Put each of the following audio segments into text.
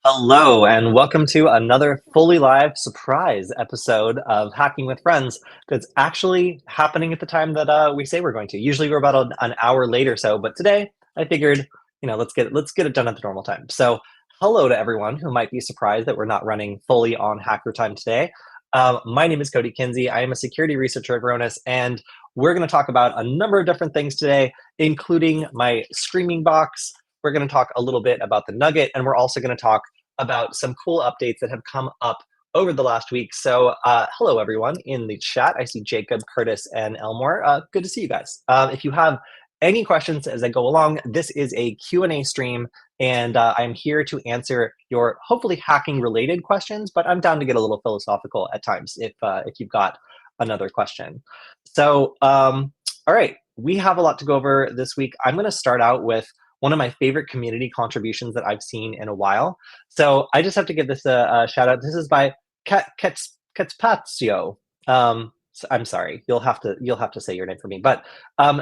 Hello, and welcome to another fully live surprise episode of Hacking with Friends that's actually happening at the time that we say we're going to. Usually we're about an hour late or so, but today I figured, let's get it done at the normal time. So, hello to everyone who might be surprised that we're not running fully on Hacker Time today. My name is Kody Kinzie. I am a security researcher at Varonis, and we're going to talk about a number of different things today, including my Screaming Box. We're going to talk a little bit about the Nugget, and we're also going to talk about some cool updates that have come up over the last week. So hello, everyone in the chat. I see Jacob, Curtis, and Elmore. Good to see you guys. If you have any questions as I go along, this is a Q&A stream, and I'm here to answer your hopefully hacking-related questions, but I'm down to get a little philosophical at times if you've got another question. So, all right, we have a lot to go over this week. I'm going to start out with one of my favorite community contributions that I've seen in a while. So I just have to give this a shout out. This is by Ketspazio. So I'm sorry, you'll have to say your name for me. But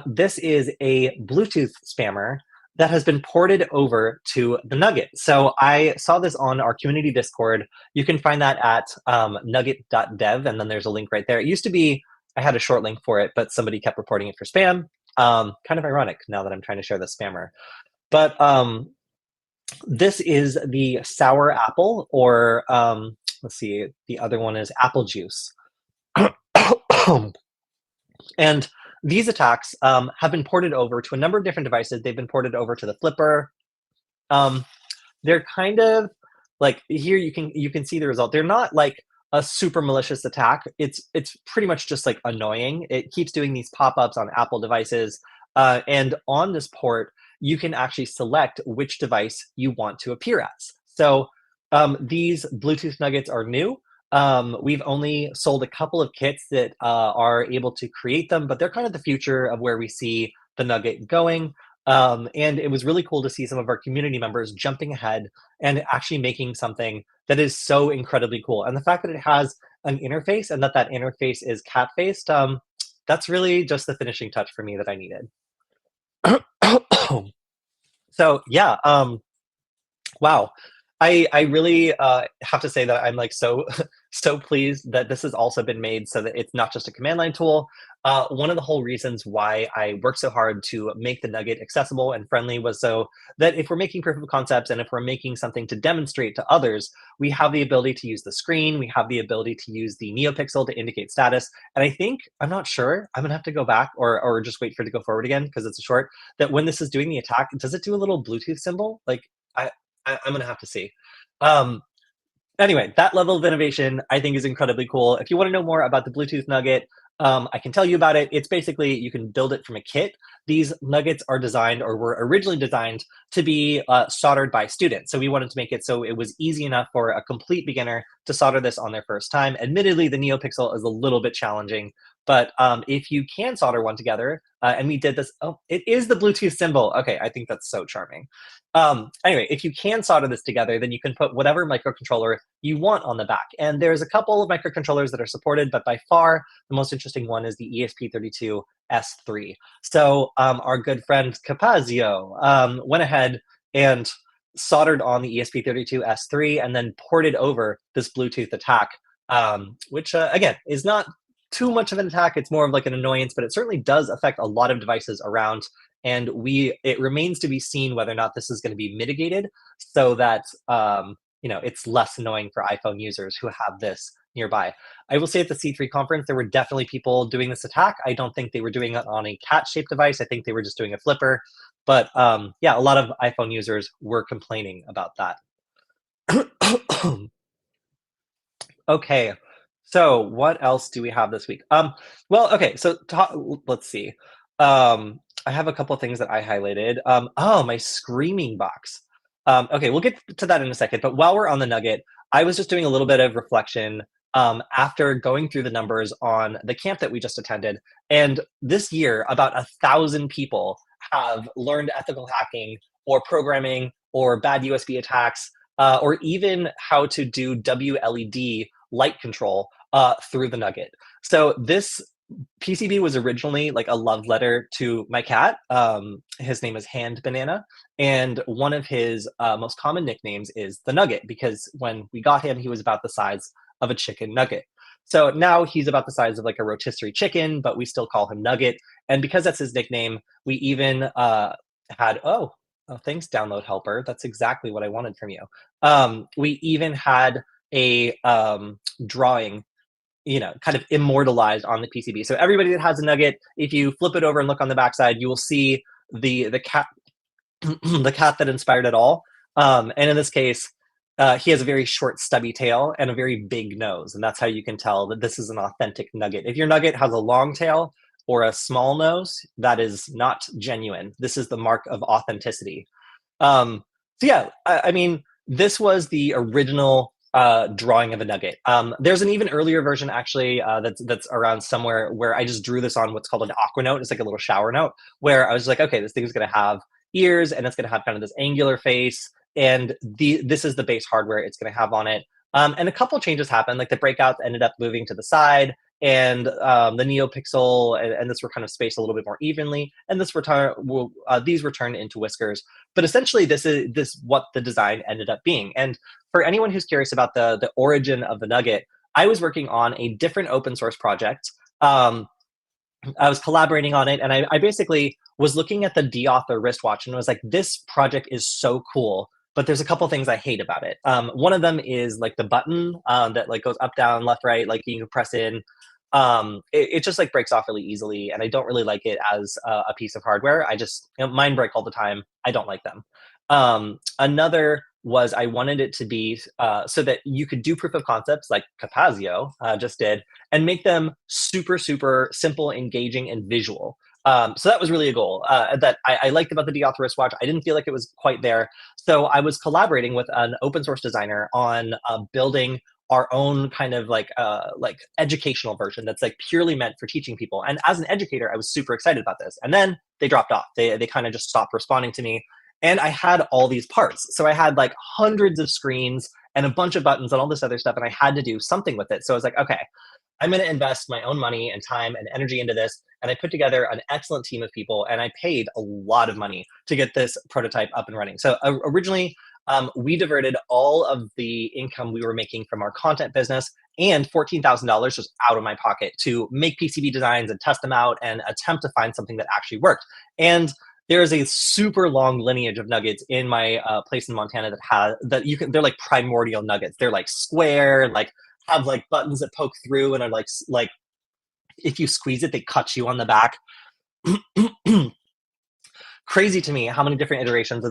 this is a Bluetooth spammer that has been ported over to the Nugget. So I saw this on our community Discord. You can find that at nugget.dev, and then there's a link right there. It used to be, I had a short link for it, but somebody kept reporting it for spam. Kind of ironic now that I'm trying to share the spammer. But this is the sour apple, or let's see, the other one is apple juice. And these attacks have been ported over to a number of different devices. They've been ported over to the Flipper. They're kind of like, here you can see the result. They're not like a super malicious attack. It's pretty much just like annoying. It keeps doing these pop-ups on Apple devices. And on this port, you can actually select which device you want to appear as. So these Bluetooth Nuggets are new. We've only sold a couple of kits that are able to create them, but they're kind of the future of where we see the Nugget going. And it was really cool to see some of our community members jumping ahead and actually making something that is so incredibly cool. And the fact that it has an interface and that interface is cat-faced, that's really just the finishing touch for me that I needed. So yeah, wow. I really have to say that I'm like so pleased that this has also been made so that it's not just a command line tool. One of the whole reasons why I worked so hard to make the Nugget accessible and friendly was so that if we're making proof of concepts and if we're making something to demonstrate to others, we have the ability to use the screen, we have the ability to use the NeoPixel to indicate status. And I think, I'm not sure, I'm gonna have to go back or just wait for it to go forward again because it's a short, that when this is doing the attack, does it do a little Bluetooth symbol? Like, I'm gonna have to see. Anyway, that level of innovation I think is incredibly cool. If you want to know more about the Bluetooth Nugget, I can tell you about it. It's basically, you can build it from a kit. These Nuggets are designed, or were originally designed, to be soldered by students. So we wanted to make it so it was easy enough for a complete beginner to solder this on their first time. Admittedly, the NeoPixel is a little bit challenging, but if you can solder one together, and we did this, oh, it is the Bluetooth symbol. Okay, I think that's so charming. Anyway, if you can solder this together, then you can put whatever microcontroller you want on the back. And there's a couple of microcontrollers that are supported, but by far the most interesting one is the ESP32S3. So our good friend Capazio went ahead and soldered on the ESP32S3 and then ported over this Bluetooth attack, which again is not too much of an attack. It's more of like an annoyance, but it certainly does affect a lot of devices around. And it remains to be seen whether or not this is going to be mitigated so that it's less annoying for iPhone users who have this nearby. I will say at the C3 conference, there were definitely people doing this attack. I don't think they were doing it on a cat-shaped device. I think they were just doing a flipper. But yeah, a lot of iPhone users were complaining about that. Okay, so what else do we have this week? Well, okay, so let's see. I have a couple of things that I highlighted. Oh, my Screaming Box. Okay, we'll get to that in a second. But while we're on the Nugget, I was just doing a little bit of reflection after going through the numbers on the camp that we just attended. And this year, about 1,000 people have learned ethical hacking or programming or bad USB attacks, or even how to do WLED light control through the Nugget. So this PCB was originally like a love letter to my cat. His name is Hand Banana, and one of his most common nicknames is the Nugget because when we got him, he was about the size of a chicken nugget. So now he's about the size of like a rotisserie chicken, but we still call him Nugget. And because that's his nickname, we even had thanks download helper. That's exactly what I wanted from you. We even had a drawing, kind of immortalized on the PCB. So everybody that has a Nugget, if you flip it over and look on the backside, you will see the cat the cat that inspired it all. And in this case, he has a very short, stubby tail and a very big nose, and that's how you can tell that this is an authentic Nugget. If your Nugget has a long tail or a small nose, that is not genuine. This is the mark of authenticity. So yeah, I mean, this was the original drawing of a Nugget. There's an even earlier version actually that's around somewhere where I just drew this on what's called an aqua note. It's like a little shower note where I was like, okay, this thing's gonna have ears and it's gonna have kind of this angular face, and this is the base hardware it's gonna have on it. And a couple changes happened, like the breakouts ended up moving to the side, and the NeoPixel and this were kind of spaced a little bit more evenly, and these were turned into whiskers. But essentially, this what the design ended up being. And for anyone who's curious about the origin of the Nugget, I was working on a different open source project. I was collaborating on it, and I basically was looking at the deauthor wristwatch and was like, this project is so cool, but there's a couple things I hate about it. One of them is like the button that like goes up, down, left, right, like you can press in. It just like breaks off really easily, and I don't really like it as a piece of hardware. I just, mine break all the time. I don't like them. Another was I wanted it to be so that you could do proof of concepts like Capazio just did, and make them super, super simple, engaging, and visual. So that was really a goal that I liked about the deauthor wristwatch. I didn't feel like it was quite there. So I was collaborating with an open source designer on building our own kind of like educational version that's like purely meant for teaching people. And as an educator, I was super excited about this. And then they dropped off. They kind of just stopped responding to me. And I had all these parts. So I had like hundreds of screens and a bunch of buttons and all this other stuff, and I had to do something with it. So I was like, okay, I'm going to invest my own money and time and energy into this. And I put together an excellent team of people, and I paid a lot of money to get this prototype up and running. So originally, we diverted all of the income we were making from our content business and $14,000 just out of my pocket to make PCB designs and test them out and attempt to find something that actually worked. And there is a super long lineage of nuggets in my place in Montana they're like primordial nuggets. They're like square, like have like buttons that poke through and are like if you squeeze it, they cut you on the back. Crazy to me how many different iterations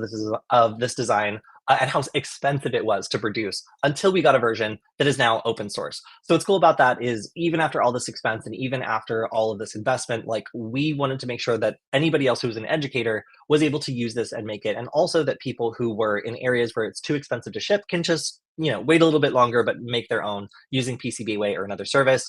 of this design and how expensive it was to produce until we got a version that is now open source. So what's cool about that is even after all this expense and even after all of this investment, like we wanted to make sure that anybody else who was an educator was able to use this and make it, and also that people who were in areas where it's too expensive to ship can just wait a little bit longer but make their own using PCBWay or another service.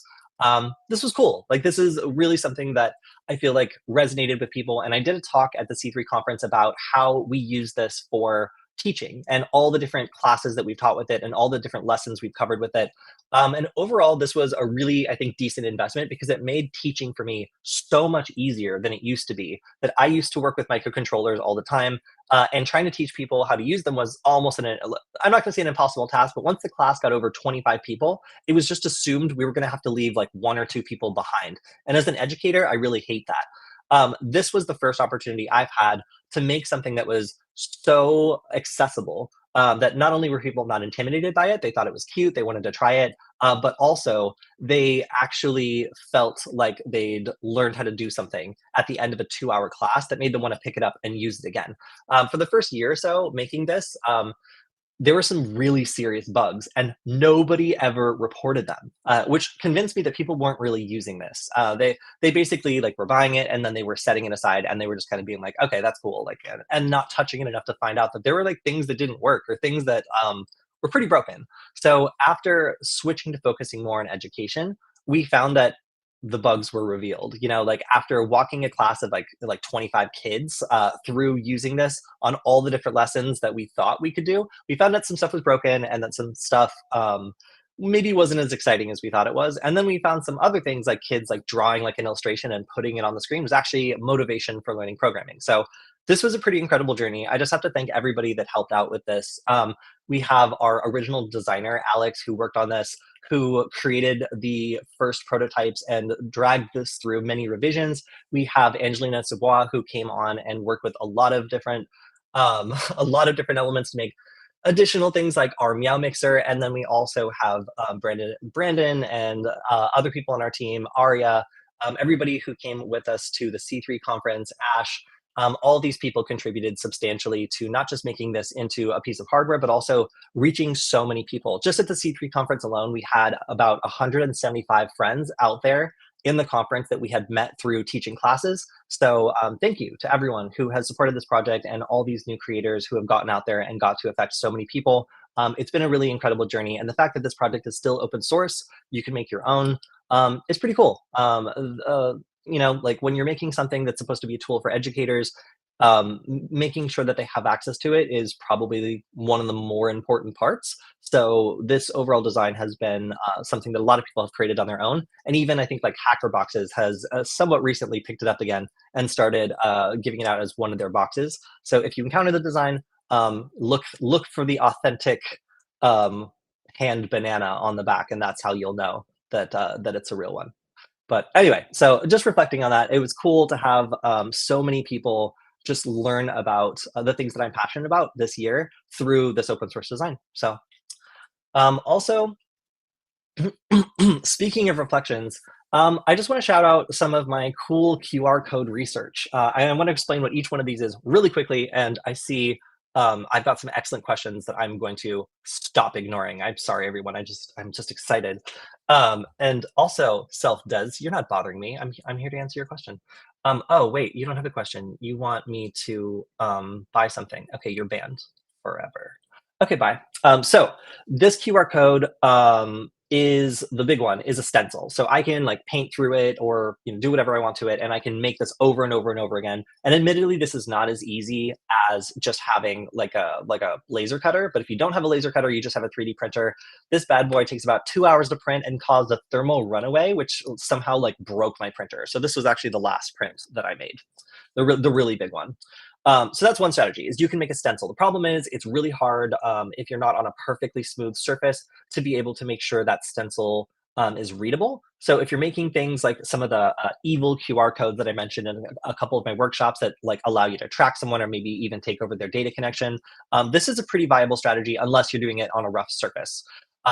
This was cool. Like this is really something that I feel like resonated with people. And I did a talk at the C3 conference about how we use this for teaching and all the different classes that we've taught with it and all the different lessons we've covered with it. And overall, this was a really, I think, decent investment because it made teaching for me so much easier than it used to be. That I used to work with microcontrollers all the time, and trying to teach people how to use them was almost I'm not going to say an impossible task, but once the class got over 25 people, it was just assumed we were going to have to leave like one or two people behind. And as an educator, I really hate that. This was the first opportunity I've had to make something that was so accessible that not only were people not intimidated by it, they thought it was cute, they wanted to try it, but also they actually felt like they'd learned how to do something at the end of a 2-hour class that made them want to pick it up and use it again. For the first year or so making this, there were some really serious bugs and nobody ever reported them, which convinced me that people weren't really using this. They basically like were buying it and then they were setting it aside and they were just kind of being like, okay, that's cool. Like, and not touching it enough to find out that there were like things that didn't work or things that were pretty broken. So after switching to focusing more on education, we found that the bugs were revealed. Like after walking a class of like 25 kids through using this on all the different lessons that we thought we could do, we found that some stuff was broken and that some stuff maybe wasn't as exciting as we thought it was. And then we found some other things like kids like drawing like an illustration and putting it on the screen was actually motivation for learning programming. So this was a pretty incredible journey. I just have to thank everybody that helped out with this. We have our original designer, Alex, who worked on this, who created the first prototypes and dragged this through many revisions. We have Angelina Savoy, who came on and worked with a lot of different a lot of different elements to make additional things like our Meow Mixer. And then we also have Brandon and other people on our team, Aria, everybody who came with us to the C3 conference, Ash. All these people contributed substantially to not just making this into a piece of hardware, but also reaching so many people. Just at the C3 conference alone, we had about 175 friends out there in the conference that we had met through teaching classes. So thank you to everyone who has supported this project and all these new creators who have gotten out there and got to affect so many people. It's been a really incredible journey. And the fact that this project is still open source, you can make your own, it's pretty cool. You know, like when you're making something that's supposed to be a tool for educators, making sure that they have access to it is probably one of the more important parts. So this overall design has been something that a lot of people have created on their own. And even I think like Hacker Boxes has somewhat recently picked it up again and started giving it out as one of their boxes. So if you encounter the design, look for the authentic hand banana on the back, and that's how you'll know that that it's a real one. But anyway, so just reflecting on that, it was cool to have so many people just learn about the things that I'm passionate about this year through this open source design. So also, speaking of reflections, I just want to shout out some of my cool QR code research. I want to explain what each one of these is really quickly, and I see I've got some excellent questions that I'm going to stop ignoring. I'm sorry, everyone. I'm just excited. And also, Des, you're not bothering me. I'm here to answer your question. Oh wait, you don't have a question. You want me to buy something? Okay, you're banned forever. Okay, bye. So this QR code is the big one, is a stencil. So I can like paint through it or do whatever I want to it, and I can make this over and over and over again. And admittedly, this is not as easy as just having like a laser cutter. But if you don't have a laser cutter, you just have a 3D printer. This bad boy takes about 2 hours to print and caused a thermal runaway, which somehow like broke my printer. So this was actually the last print that I made, the really big one. So that's one strategy, is you can make a stencil. The problem is it's really hard if you're not on a perfectly smooth surface to be able to make sure that stencil is readable. So if you're making things like some of the evil QR codes that I mentioned in a couple of my workshops that like allow you to track someone or maybe even take over their data connection, this is a pretty viable strategy unless you're doing it on a rough surface.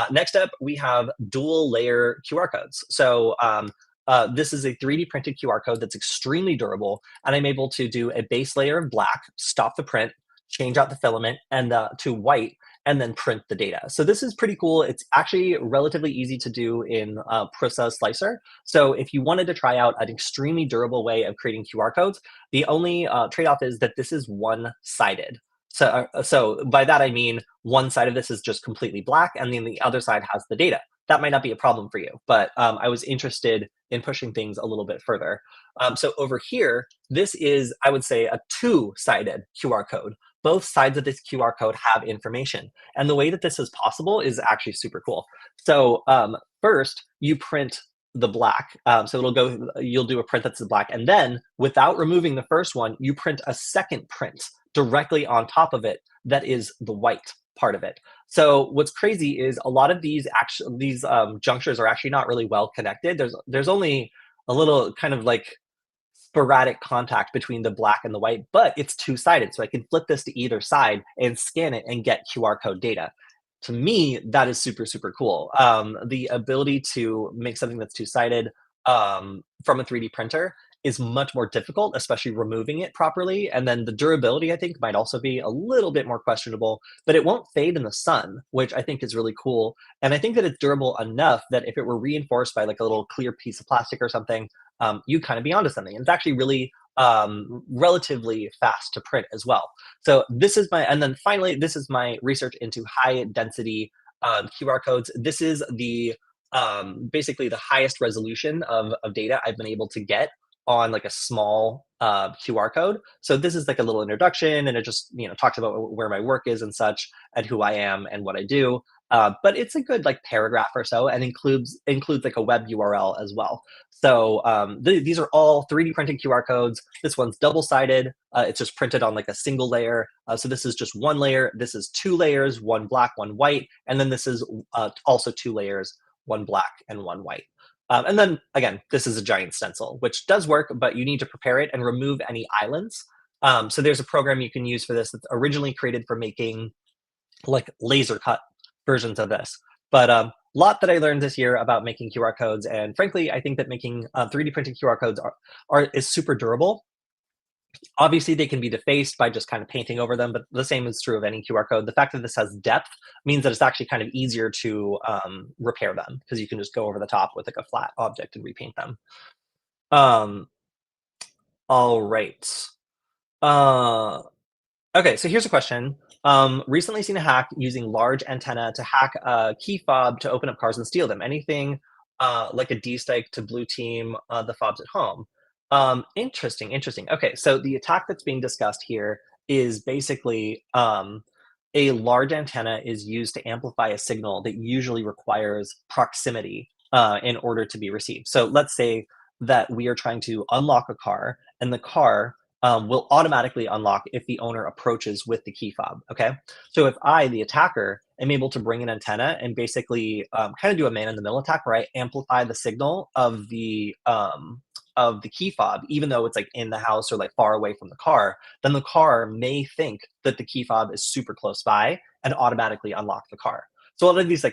Next up, we have dual layer QR codes. So this is a 3D printed QR code that's extremely durable, and I'm able to do a base layer of black, stop the print, change out the filament and to white, and then print the data. So this is pretty cool. It's actually relatively easy to do in Prusa Slicer. So if you wanted to try out an extremely durable way of creating QR codes, the only trade-off is that this is one-sided. So by that I mean one side of this is just completely black, and then the other side has the data. That might not be a problem for you, but I was interested in pushing things a little bit further. So over here, this is, I would say, a two-sided QR code. Both sides of this QR code have information. And the way that this is possible is actually super cool. So first, you print the black. So you'll do a print that's the black. And then, without removing the first one, you print a second print directly on top of it that is the white part of it. So what's crazy is a lot of these junctures are actually not really well connected. There's only a little kind of like sporadic contact between the black and the white, but it's two-sided. So I can flip this to either side and scan it and get QR code data. To me, that is super, super cool. The ability to make something that's two-sided from a 3D printer is much more difficult, especially removing it properly. And then the durability, I think, might also be a little bit more questionable, but it won't fade in the sun, which I think is really cool. And I think that it's durable enough that if it were reinforced by like a little clear piece of plastic or something, you'd kind of be onto something. And it's actually really relatively fast to print as well. So this is and then finally, this is my research into high density QR codes. This is the basically the highest resolution of data I've been able to get on like a small QR code. So this is like a little introduction, and it just talks about where my work is and such, and who I am and what I do. but it's a good like paragraph or so, and includes like a web URL as well. So these are all 3D printed QR codes. This one's double-sided. It's just printed on like a single layer. So this is just one layer. This is 2 layers, one black, one white, and then this is also 2 layers, one black and one white. And then again, this is a giant stencil, which does work, but you need to prepare it and remove any islands. So there's a program you can use for this that's originally created for making like laser cut versions of this. But a lot that I learned this year about making QR codes, and frankly, I think that making 3D printed QR codes is super durable. Obviously, they can be defaced by just kind of painting over them, but the same is true of any QR code. The fact that this has depth means that it's actually kind of easier to repair them, because you can just go over the top with like a flat object and repaint them. All right. Okay, so here's a question. Recently seen a hack using large antenna to hack a key fob to open up cars and steal them. Anything like a D-Stike to blue team the fobs at home? Interesting. Okay, so the attack that's being discussed here is basically a large antenna is used to amplify a signal that usually requires proximity in order to be received. So let's say that we are trying to unlock a car, and the car will automatically unlock if the owner approaches with the key fob, okay? So if I, the attacker, am able to bring an antenna and basically kind of do a man-in-the-middle attack where I amplify the signal of the key fob, even though it's like in the house or like far away from the car, then the car may think that the key fob is super close by and automatically unlock the car. So a lot of these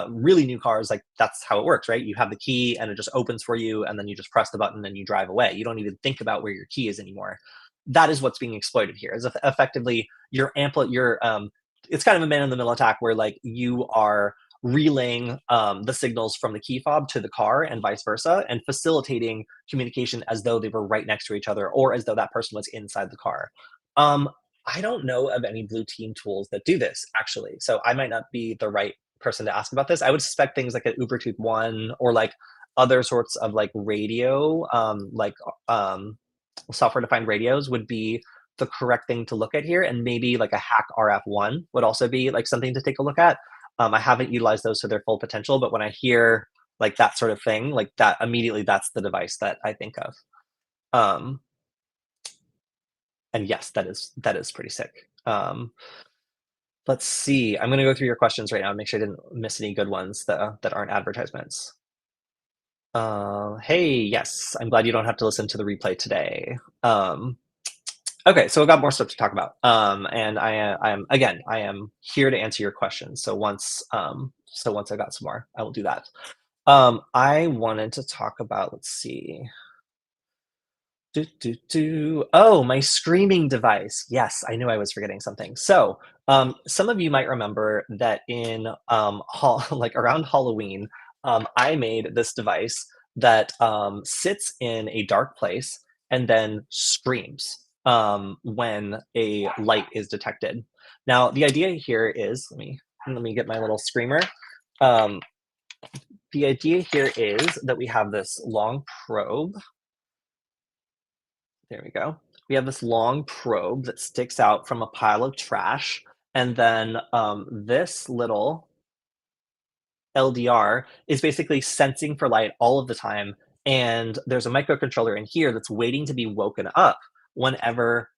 really new cars, like that's how it works, right? You have the key and it just opens for you, and then you just press the button and you drive away. You don't even think about where your key is anymore. That is what's being exploited here. Is effectively it's kind of a man-in-the-middle attack where like you are relaying the signals from the key fob to the car and vice versa, and facilitating communication as though they were right next to each other, or as though that person was inside the car. I don't know of any blue team tools that do this, actually. So I might not be the right person to ask about this. I would suspect things like an Ubertube One or like other sorts of like radio, software-defined radios would be the correct thing to look at here. And maybe like a Hack RF1 would also be like something to take a look at. I haven't utilized those to their full potential, but when I hear like that sort of thing, like that, immediately that's the device that I think of. And yes, that is pretty sick. Let's see. I'm going to go through your questions right now and make sure I didn't miss any good ones that aren't advertisements. Hey, yes, I'm glad you don't have to listen to the replay today. Okay, so I've got more stuff to talk about. And I am here to answer your questions. So once I got some more, I will do that. I wanted to talk about, let's see. Oh, my screaming device. Yes, I knew I was forgetting something. So, some of you might remember that in like around Halloween, I made this device that sits in a dark place and then screams when a light is detected. Now, the idea here is let me get my little screamer. The idea here is that we have this long probe. There we go. We have this long probe that sticks out from a pile of trash, and then this little LDR is basically sensing for light all of the time, and there's a microcontroller in here that's waiting to be woken up whenever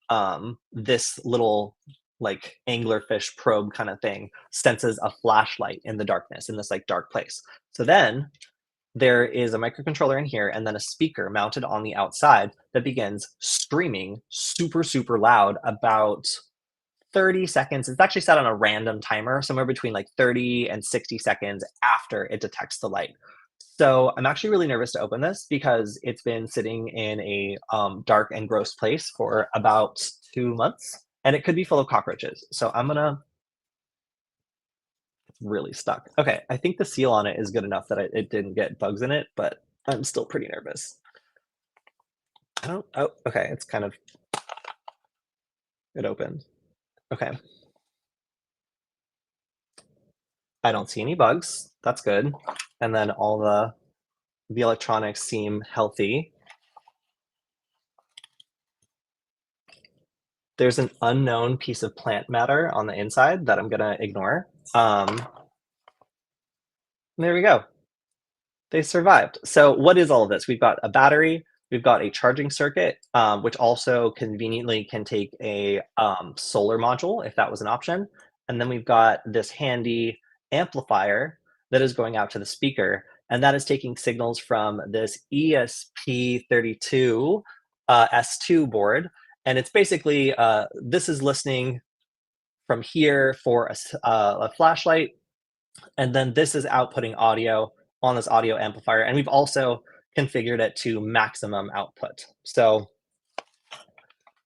this little like anglerfish probe kind of thing senses a flashlight in the darkness in this like dark place. So then there is a microcontroller in here and then a speaker mounted on the outside that begins screaming super, super loud about 30 seconds. It's actually set on a random timer, somewhere between like 30 and 60 seconds after it detects the light. So I'm actually really nervous to open this because it's been sitting in a dark and gross place for about 2 months, and it could be full of cockroaches. So I'm gonna really stuck. Okay, I think the seal on it is good enough that it didn't get bugs in it, but I'm still pretty nervous. Oh, okay, it's kind of, it opened. Okay. I don't see any bugs. That's good. And then all the electronics seem healthy. There's an unknown piece of plant matter on the inside that I'm gonna ignore. There we go. They survived. So what is all of this? We've got a battery, we've got a charging circuit, which also conveniently can take a solar module if that was an option. And then we've got this handy amplifier that is going out to the speaker. And that is taking signals from this ESP32 S2 board. And it's basically, this is listening from here for a flashlight, and then this is outputting audio on this audio amplifier. And we've also configured it to maximum output. So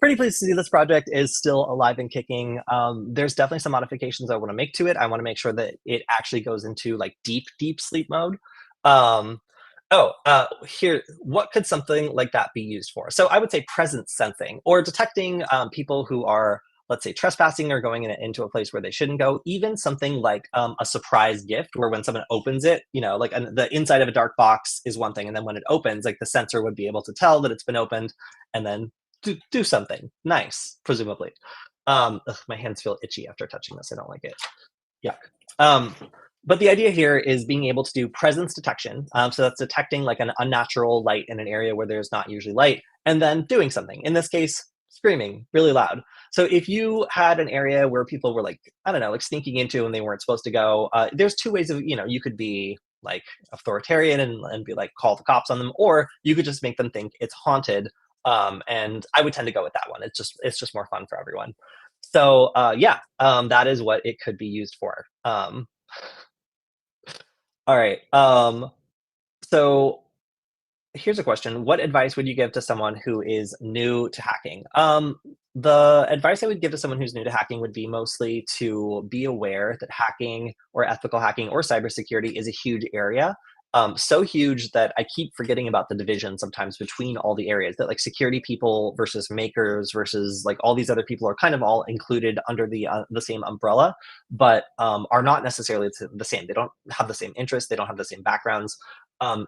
pretty pleased to see this project is still alive and kicking. There's definitely some modifications I want to make to it. I want to make sure that it actually goes into like deep sleep mode. Um, Here, what could something like that be used for? So I would say presence sensing or detecting people who are, let's say, trespassing or going into a place where they shouldn't go. Even something like a surprise gift, where when someone opens it, like the inside of a dark box is one thing, and then when it opens, like the sensor would be able to tell that it's been opened, and then do something nice, presumably. My hands feel itchy after touching this. I don't like it. Yuck. But the idea here is being able to do presence detection. So that's detecting like an unnatural light in an area where there's not usually light, and then doing something. In this case, screaming really loud. So if you had an area where people were like, I don't know, like sneaking into and they weren't supposed to go, there's two ways of, you could be like authoritarian and be like, call the cops on them, or you could just make them think it's haunted. And I would tend to go with that one. It's just more fun for everyone. So yeah, that is what it could be used for. All right. So here's a question. What advice would you give to someone who is new to hacking? The advice I would give to someone who's new to hacking would be mostly to be aware that hacking or ethical hacking or cybersecurity is a huge area. So huge that I keep forgetting about the division sometimes between all the areas, that like security people versus makers versus like all these other people are kind of all included under the same umbrella, but are not necessarily the same. They don't have the same interests. They don't have the same backgrounds.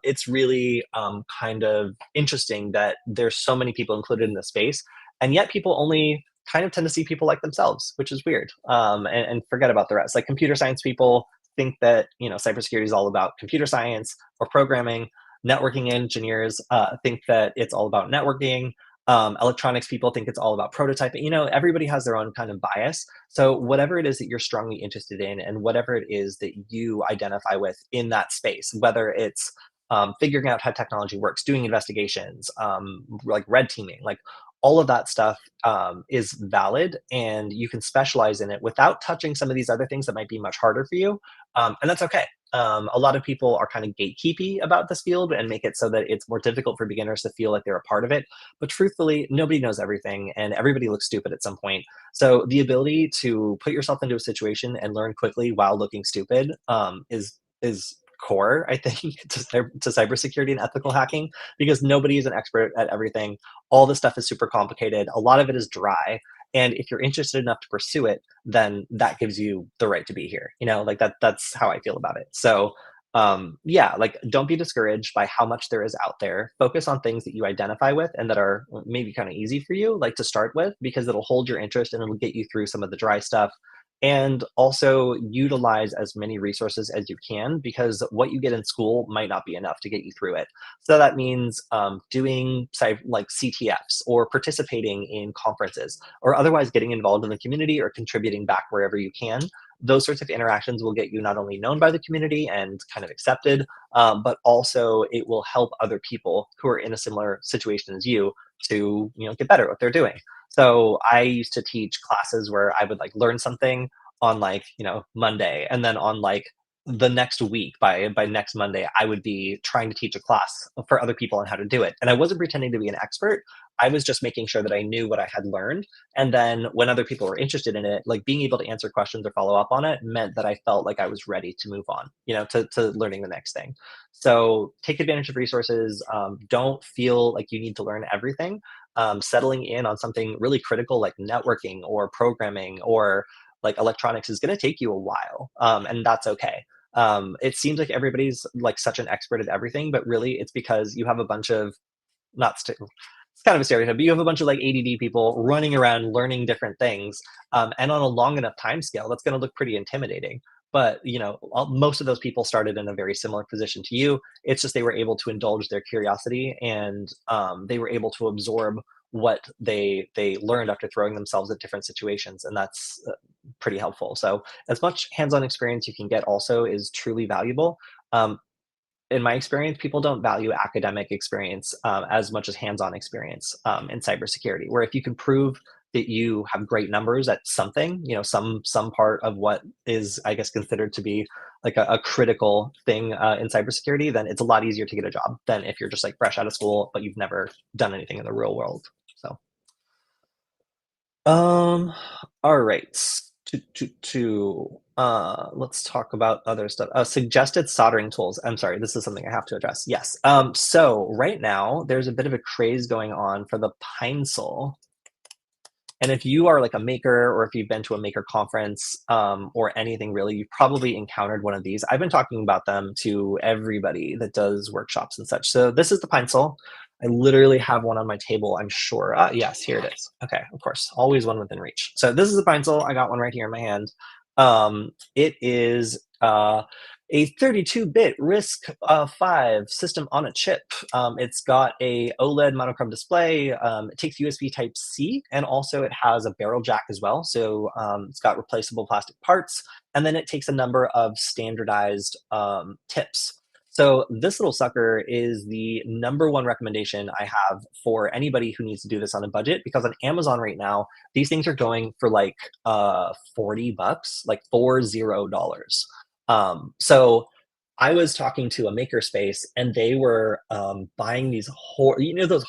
It's really kind of interesting that there's so many people included in the space, and yet people only kind of tend to see people like themselves, which is weird, and forget about the rest. Like computer science people think that cybersecurity is all about computer science or programming. Networking engineers think that it's all about networking. Electronics people think it's all about prototyping. Everybody has their own kind of bias. So whatever it is that you're strongly interested in, and whatever it is that you identify with in that space, whether it's figuring out how technology works, doing investigations, like red teaming, like all of that stuff is valid, and you can specialize in it without touching some of these other things that might be much harder for you. And that's okay. A lot of people are kind of gatekeepy about this field and make it so that it's more difficult for beginners to feel like they're a part of it. But truthfully, nobody knows everything, and everybody looks stupid at some point. So the ability to put yourself into a situation and learn quickly while looking stupid is core, I think, to cybersecurity and ethical hacking, because nobody is an expert at everything. All this stuff is super complicated. A lot of it is dry. And if you're interested enough to pursue it, then that gives you the right to be here. Like that's how I feel about it. So yeah, like don't be discouraged by how much there is out there. Focus on things that you identify with and that are maybe kind of easy for you, like to start with, because it'll hold your interest and it'll get you through some of the dry stuff. And also utilize as many resources as you can, because what you get in school might not be enough to get you through it. So that means doing like CTFs, or participating in conferences, or otherwise getting involved in the community or contributing back wherever you can. Those sorts of interactions will get you not only known by the community and kind of accepted, but also it will help other people who are in a similar situation as you to get better at what they're doing. So I used to teach classes where I would like learn something on like, Monday, and then on like the next week, by next Monday, I would be trying to teach a class for other people on how to do it. And I wasn't pretending to be an expert. I was just making sure that I knew what I had learned. And then when other people were interested in it, like being able to answer questions or follow up on it meant that I felt like I was ready to move on, to learning the next thing. So take advantage of resources. Don't feel like you need to learn everything. Settling in on something really critical like networking or programming or like electronics is going to take you a while, and that's okay. It seems like everybody's like such an expert at everything, but really it's because you have a bunch of, not it's kind of a stereotype, but you have a bunch of like ADD people running around learning different things, and on a long enough time scale, that's going to look pretty intimidating. but most of those people started in a very similar position to you. It's just they were able to indulge their curiosity, and they were able to absorb what they learned after throwing themselves at different situations, and that's pretty helpful. So as much hands-on experience you can get also is truly valuable. um, in my experience, people don't value academic experience as much as hands-on experience in cybersecurity. Where if you can prove that you have great numbers at something, some part of what is, I guess, considered to be like a critical thing in cybersecurity, then it's a lot easier to get a job than if you're just like fresh out of school but you've never done anything in the real world. So, all right. Let's talk about other stuff. Suggested soldering tools. I'm sorry, this is something I have to address. Yes. So right now there's a bit of a craze going on for the Pine-Sol. And if you are like a maker, or if you've been to a maker conference, or anything really, you've probably encountered one of these. I've been talking about them to everybody that does workshops and such. So this is the Pine-Sol. I literally have one on my table, I'm sure. Yes, here it is. Okay, of course, always one within reach. So this is the Pine-Sol. I got one right here in my hand. It is a 32-bit RISC-V system on a chip. It's got a OLED monochrome display. It takes USB Type-C, and also it has a barrel jack as well. So it's got replaceable plastic parts, and then it takes a number of standardized tips. So this little sucker is the #1 recommendation I have for anybody who needs to do this on a budget, because on Amazon right now, these things are going for like $40, like $40. So I was talking to a makerspace, and they were buying these those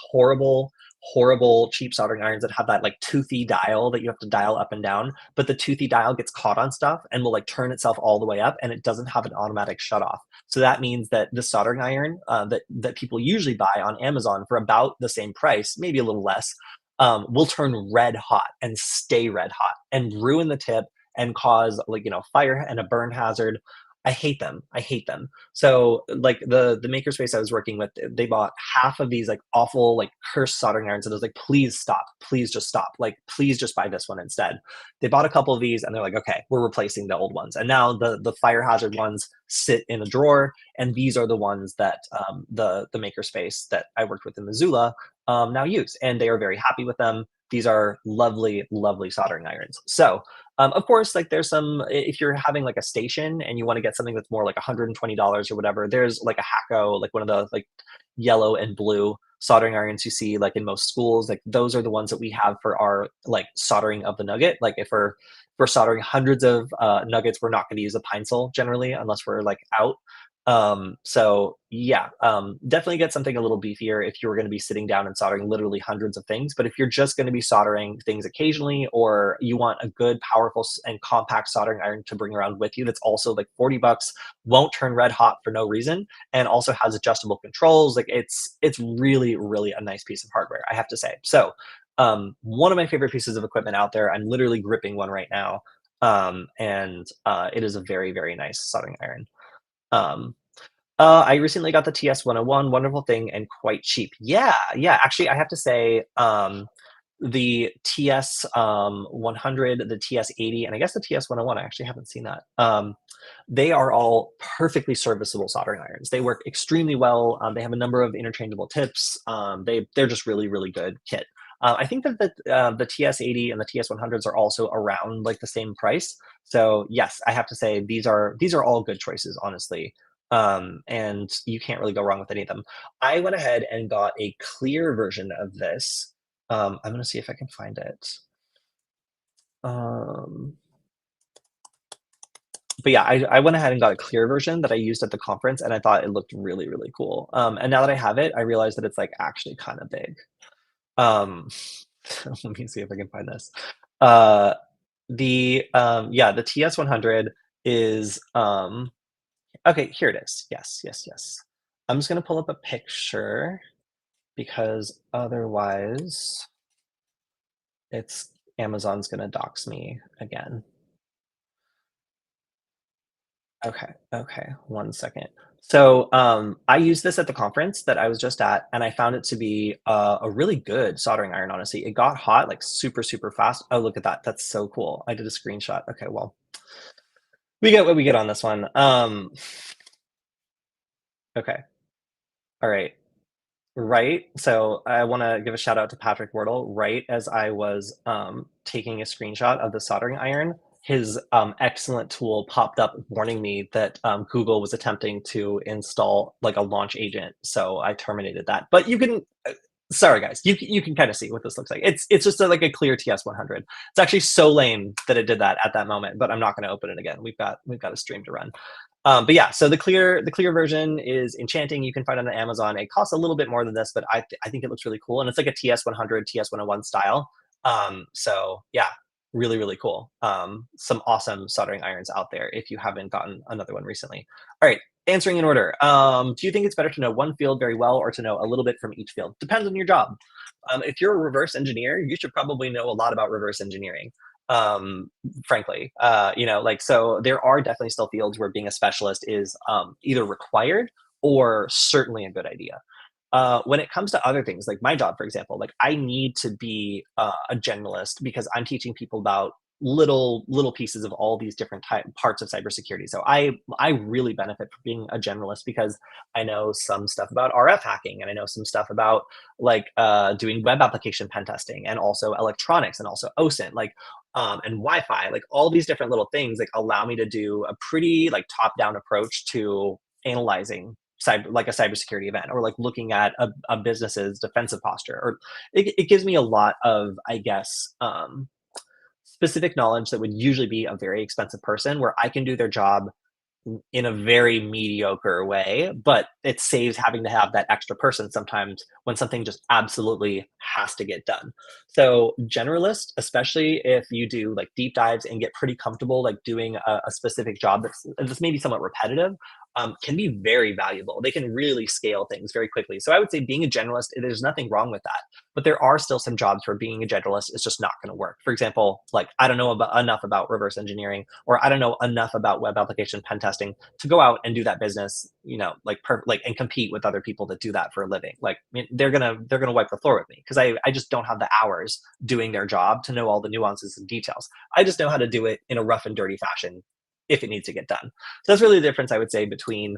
horrible cheap soldering irons that have that like toothy dial that you have to dial up and down, but the toothy dial gets caught on stuff and will like turn itself all the way up, and it doesn't have an automatic shut off. So that means that the soldering iron that people usually buy on Amazon for about the same price, maybe a little less, will turn red hot and stay red hot and ruin the tip and cause like fire and a burn hazard. I hate them. I hate them. So like the makerspace I was working with, they bought half of these like awful like cursed soldering irons, and I was like, please stop, please just stop, like please just buy this one instead. They bought a couple of these, and they're like, okay, we're replacing the old ones, and now the fire hazard ones sit in a drawer, and these are the ones that the makerspace that I worked with in Missoula now use, and they are very happy with them. These are lovely, lovely soldering irons. So of course, like there's some, if you're having like a station and you want to get something that's more like $120 or whatever, there's like a Hacko, like one of the like yellow and blue soldering irons you see like in most schools. Like those are the ones that we have for our like soldering of the Nugget. Like if we're soldering hundreds of nuggets, we're not going to use a Pine-Sol generally unless we're like out. So yeah, definitely get something a little beefier if you're going to be sitting down and soldering literally hundreds of things. But if you're just going to be soldering things occasionally, or you want a good, powerful, and compact soldering iron to bring around with you, that's also like $40, won't turn red hot for no reason, and also has adjustable controls. Like it's really, really a nice piece of hardware, I have to say. So one of my favorite pieces of equipment out there, I'm literally gripping one right now. And it is a very, very nice soldering iron. Um, I recently got the TS-101, wonderful thing and quite cheap. Yeah, yeah. Actually, I have to say, the TS 100, the TS 80, and I guess the TS 101. I actually haven't seen that. They are all perfectly serviceable soldering irons. They work extremely well. They have a number of interchangeable tips. They're just really, really good kit. I think that the TS 80 and the TS 100s are also around like the same price. So yes, I have to say these are all good choices, honestly. And you can't really go wrong with any of them. I went ahead and got a clear version of this. I'm going to see if I can find it. But yeah, I went ahead and got a clear version that I used at the conference, and I thought it looked really, really cool. And now that I have it, I realized that it's like actually kind of big. Um, let me see if I can find this. Yeah, the TS-100 is okay, here it is. Yes, yes, yes. I'm just gonna pull up a picture because otherwise it's Amazon's gonna dox me again. Okay, okay, 1 second. So I used this at the conference that I was just at, and I found it to be a really good soldering iron, honestly. It got hot like super, super fast. Oh, look at that. That's so cool. I did a screenshot. Okay, well, We get what we get on this one. Okay. All right. Right. So I want to give a shout out to Patrick Wardle. Right as I was taking a screenshot of the soldering iron, his excellent tool popped up warning me that Google was attempting to install like a launch agent. So I terminated that. But you can, sorry guys, you can kind of see what this looks like. It's just like a clear TS 100. It's actually so lame that it did that at that moment. But I'm not going to open it again. We've got a stream to run. But yeah, so the clear version is enchanting. You can find it on Amazon. It costs a little bit more than this, but I think it looks really cool, and it's like a TS 100, TS 101 style. So yeah, really really cool. Some awesome soldering irons out there if you haven't gotten another one recently. All right, answering in order. Do you think it's better to know one field very well or to know a little bit from each field? Depends on your job. If you're a reverse engineer, you should probably know a lot about reverse engineering. Frankly, like, so there are definitely still fields where being a specialist is either required or certainly a good idea. When it comes to other things, like my job, for example, like I need to be a generalist because I'm teaching people about little pieces of all these different parts of cybersecurity. So I really benefit from being a generalist because I know some stuff about RF hacking and I know some stuff about like doing web application pen testing and also electronics and also OSINT, like and Wi-Fi, like all these different little things like allow me to do a pretty like top-down approach to analyzing like a cybersecurity event or like looking at a business's defensive posture or it gives me a lot of I guess specific knowledge that would usually be a very expensive person where I can do their job in a very mediocre way, but it saves having to have that extra person sometimes when something just absolutely has to get done. So, generalist, especially if you do like deep dives and get pretty comfortable, like doing a specific job that's maybe somewhat repetitive, can be very valuable. They can really scale things very quickly. So, I would say being a generalist, there's nothing wrong with that. But there are still some jobs where being a generalist is just not going to work. For example, like I don't know enough about reverse engineering, or I don't know enough about web application pen testing to go out and do that business, like and compete with other people that do that for a living. Like I mean, they're gonna wipe the floor with me because I just don't have the hours doing their job to know all the nuances and details. I just know how to do it in a rough and dirty fashion if it needs to get done. So that's really the difference I would say between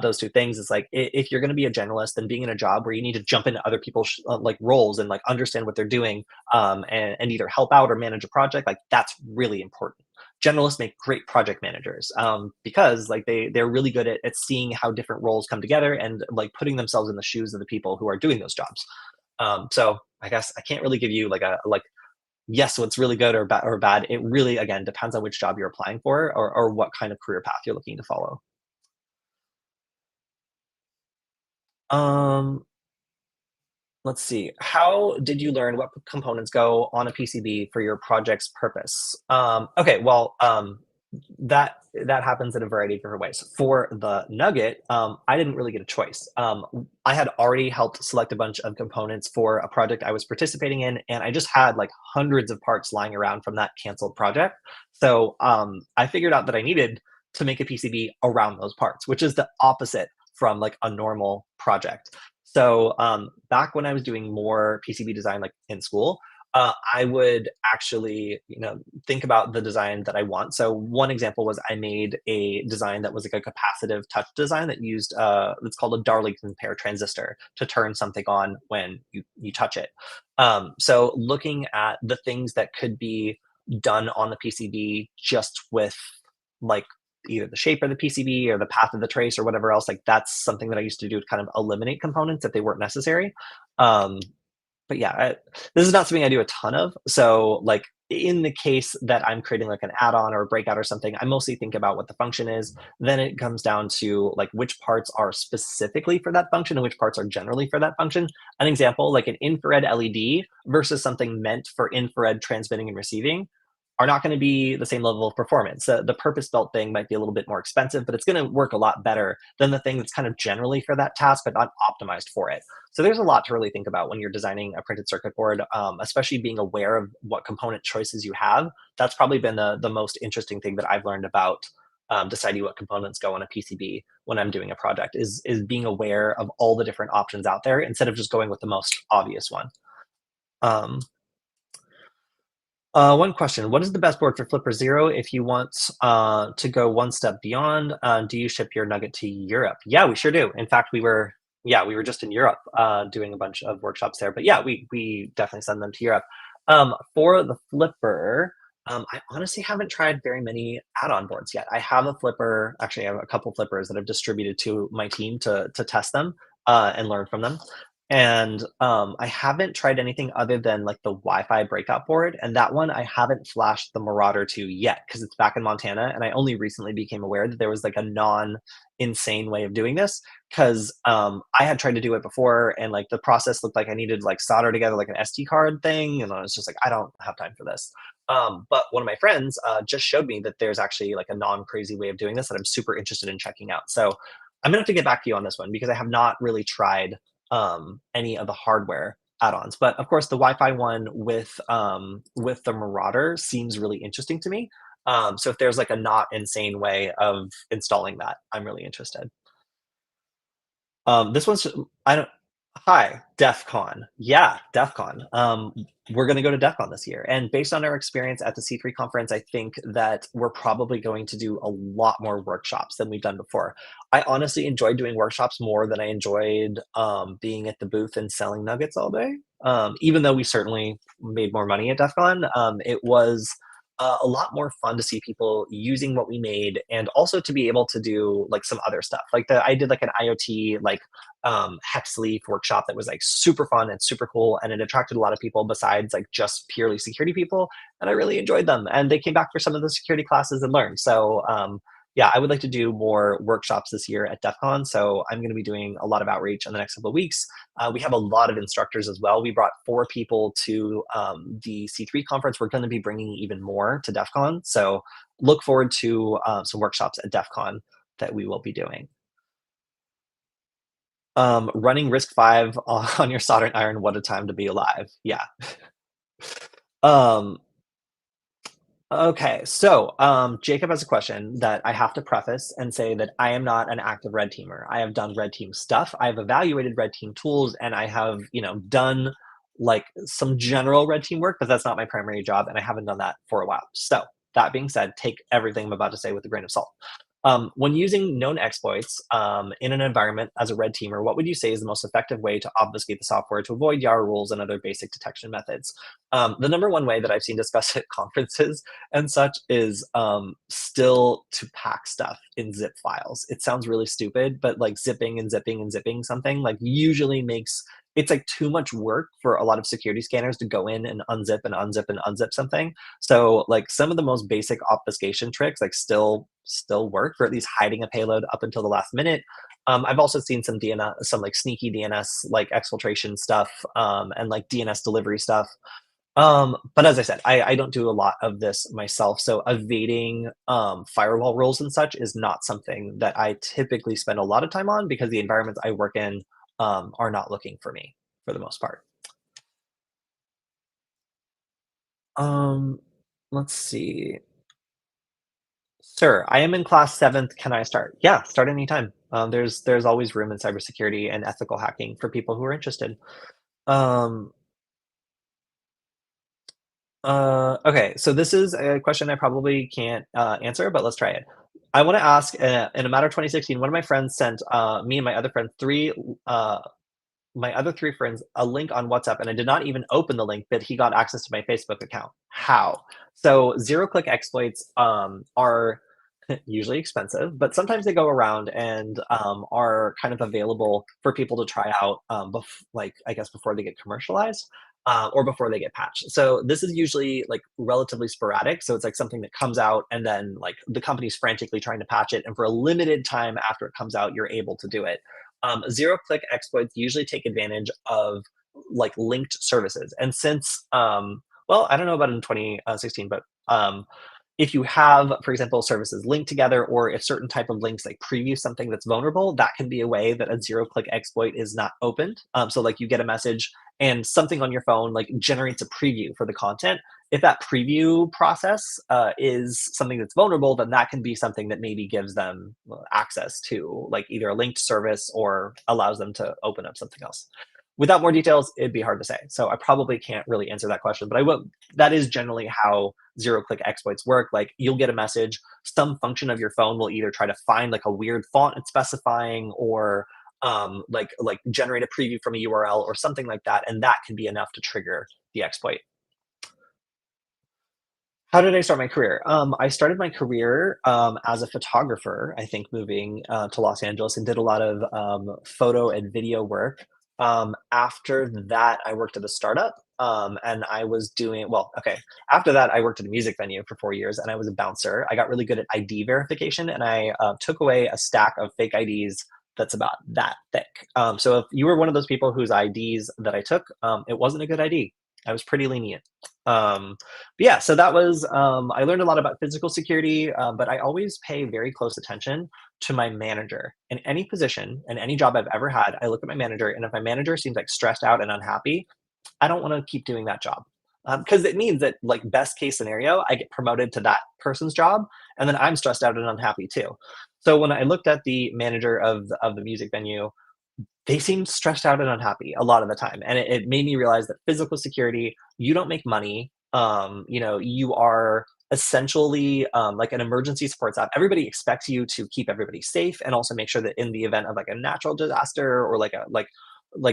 those two things is like if you're going to be a generalist, then being in a job where you need to jump into other people's like roles and like understand what they're doing, and either help out or manage a project, like that's really important. Generalists make great project managers, because like they're really good at seeing how different roles come together and like putting themselves in the shoes of the people who are doing those jobs. So I guess I can't really give you like a like yes, what's really good or bad. It really again depends on which job you're applying for or what kind of career path you're looking to follow. Um, let's see. How did you learn what components go on a PCB for your project's purpose? Okay, well, that happens in a variety of different ways. For the Nugget, I didn't really get a choice. I had already helped select a bunch of components for a project I was participating in, and I just had like hundreds of parts lying around from that canceled project. So I figured out that I needed to make a PCB around those parts, which is the opposite from like a normal project. So back when I was doing more PCB design, like in school, I would actually, think about the design that I want. So one example was I made a design that was like a capacitive touch design that used it's called a Darlington pair transistor to turn something on when you touch it. So looking at the things that could be done on the PCB just with like either the shape of the PCB or the path of the trace or whatever else, like that's something that I used to do to kind of eliminate components if they weren't necessary. Um, but yeah, this is not something I do a ton of. So like in the case that I'm creating like an add-on or a breakout or something, I mostly think about what the function is. Then it comes down to like which parts are specifically for that function and which parts are generally for that function. An example, like an infrared LED versus something meant for infrared transmitting and receiving are not going to be the same level of performance. The purpose-built thing might be a little bit more expensive, but it's going to work a lot better than the thing that's kind of generally for that task, but not optimized for it. So there's a lot to really think about when you're designing a printed circuit board, especially being aware of what component choices you have. That's probably been the most interesting thing that I've learned about deciding what components go on a PCB when I'm doing a project is being aware of all the different options out there instead of just going with the most obvious one. Um, One question: what is the best board for Flipper Zero if you want to go one step beyond? Do you ship your Nugget to Europe? Yeah, we sure do. In fact, we were just in Europe doing a bunch of workshops there. But yeah, we definitely send them to Europe. For the Flipper, I honestly haven't tried very many add-on boards yet. I have a Flipper. Actually, I have a couple Flippers that I've distributed to my team to test them and learn from them. And, I haven't tried anything other than, like, the Wi-Fi breakout board, and that one I haven't flashed the Marauder to yet because it's back in Montana, and I only recently became aware that there was, like, a non-insane way of doing this. Because I had tried to do it before, and, like, the process looked like I needed to, like, solder together, like, an SD card thing, and I was just like, "I don't have time for this." But one of my friends, just showed me that there's actually, like, a non-crazy way of doing this that I'm super interested in checking out. So, I'm gonna have to get back to you on this one because I have not really tried any of the hardware add-ons. But of course, the Wi-Fi one with the Marauder seems really interesting to me. So if there's like a not insane way of installing that, I'm really interested. This one's I don't. Hi, Defcon. Yeah, Defcon. We're going to go to Defcon this year, and based on our experience at the C3 conference, I think that we're probably going to do a lot more workshops than we've done before. I honestly enjoyed doing workshops more than I enjoyed being at the booth and selling nuggets all day. Even though we certainly made more money at Defcon, it was a lot more fun to see people using what we made and also to be able to do like some other stuff like I did like an IoT like hex leaf workshop that was like super fun and super cool, and it attracted a lot of people besides like just purely security people, and I really enjoyed them, and they came back for some of the security classes and learned. So yeah, I would like to do more workshops this year at DEF CON, so I'm going to be doing a lot of outreach in the next couple of weeks. We have a lot of instructors as well. We brought 4 people to the C3 conference. We're going to be bringing even more to DEF CON, so look forward to some workshops at DEF CON that we will be doing. Running Risk 5 on your soldering iron, what a time to be alive. Yeah. Um, okay, so Jacob has a question that I have to preface and say that I am not an active red teamer. I have done red team stuff. I've evaluated red team tools, and I have, done like some general red team work, but that's not my primary job, and I haven't done that for a while. So that being said, take everything I'm about to say with a grain of salt. When using known exploits in an environment as a red teamer, what would you say is the most effective way to obfuscate the software to avoid YARA rules and other basic detection methods? The number one way that I've seen discussed at conferences and such is still to pack stuff in zip files. It sounds really stupid, but like zipping and zipping and zipping something like usually makes it's like too much work for a lot of security scanners to go in and unzip and unzip and unzip something. So like some of the most basic obfuscation tricks like still work for at least hiding a payload up until the last minute. I've also seen some DNS, some like sneaky DNS like exfiltration stuff and like DNS delivery stuff. But as I said, I don't do a lot of this myself, so evading firewall rules and such is not something that I typically spend a lot of time on because the environments I work in are not looking for me for the most part. Um, let's see. Sir, I am in class 7th. Can I start? Yeah, start anytime. There's always room in cybersecurity and ethical hacking for people who are interested. Um, okay, so this is a question I probably can't answer, but let's try it. I want to ask, in a matter of 2016, one of my friends sent me and uh, my other 3 friends a link on WhatsApp, and I did not even open the link, but he got access to my Facebook account. How? So zero-click exploits are usually expensive, but sometimes they go around and are kind of available for people to try out, like I guess before they get commercialized or before they get patched. So this is usually like relatively sporadic. So it's like something that comes out and then like the company's frantically trying to patch it, and for a limited time after it comes out, you're able to do it. Zero-click exploits usually take advantage of like linked services, and since well, I don't know about in 2016, but if you have, for example, services linked together, or if certain type of links like preview something that's vulnerable, that can be a way that a zero-click exploit is not opened. So like you get a message and something on your phone like generates a preview for the content. If that preview process is something that's vulnerable, then that can be something that maybe gives them access to like either a linked service or allows them to open up something else. without more details, it'd be hard to say. So I probably can't really answer that question, but I will. That is generally how zero-click exploits work. Like you'll get a message, some function of your phone will either try to find like a weird font it's specifying, or like generate a preview from a URL or something like that, and that can be enough to trigger the exploit. How did I start my career? I started my career as a photographer, I think, moving to Los Angeles, and did a lot of photo and video work. After that, I worked at a startup, and I was doing, well, okay. After that, I worked at a music venue for 4 years, and I was a bouncer. I got really good at ID verification, and I took away a stack of fake IDs that's about that thick. So if you were one of those people whose IDs that I took, it wasn't a good ID. I was pretty lenient. But yeah, so that was, I learned a lot about physical security, but I always pay very close attention to my manager. In any position and any job I've ever had, I look at my manager, and if my manager seems like stressed out and unhappy, I don't want to keep doing that job. Because it means that, like, best case scenario, I get promoted to that person's job, and then I'm stressed out and unhappy too. So when I looked at the manager of the music venue, they seemed stressed out and unhappy a lot of the time, and it made me realize that physical security, you don't make money. You are essentially like an emergency support staff. Everybody expects you to keep everybody safe, and also make sure that in the event of like a natural disaster, or like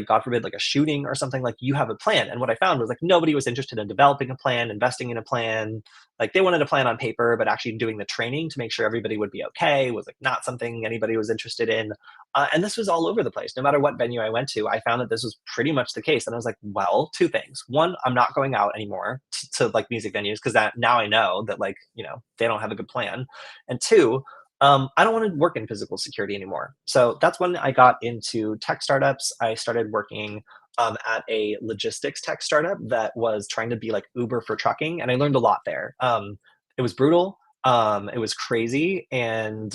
God forbid, like a shooting or something, like you have a plan. And what I found was like nobody was interested in developing a plan, investing in a plan. Like they wanted a plan on paper, but actually doing the training to make sure everybody would be okay was like not something anybody was interested in. And this was all over the place. No matter what venue I went to, I found that this was pretty much the case. And I was like, well, two things. One, I'm not going out anymore to like music venues, because that now I know that, like, they don't have a good plan. And two, I don't want to work in physical security anymore. So that's when I got into tech startups. I started working at a logistics tech startup that was trying to be like Uber for trucking, and I learned a lot there. It was brutal. It was crazy, and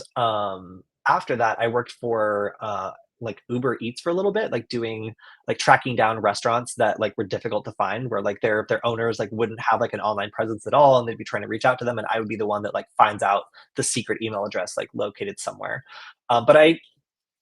after that, I worked for like Uber Eats for a little bit, like doing like tracking down restaurants that like were difficult to find, where like their owners like wouldn't have like an online presence at all, and they'd be trying to reach out to them, and I would be the one that like finds out the secret email address like located somewhere. But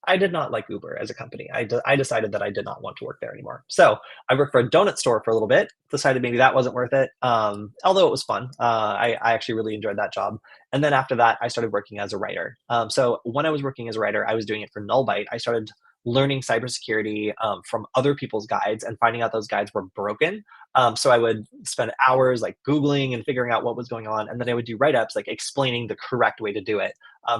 I did not like Uber as a company. I decided that I did not want to work there anymore. So I worked for a donut store for a little bit, decided maybe that wasn't worth it. Although it was fun. I actually really enjoyed that job. And then after that, I started working as a writer. So when I was working as a writer, I was doing it for Nullbyte. I started learning cybersecurity from other people's guides and finding out those guides were broken. So I would spend hours like Googling and figuring out what was going on. And then I would do write-ups like explaining the correct way to do it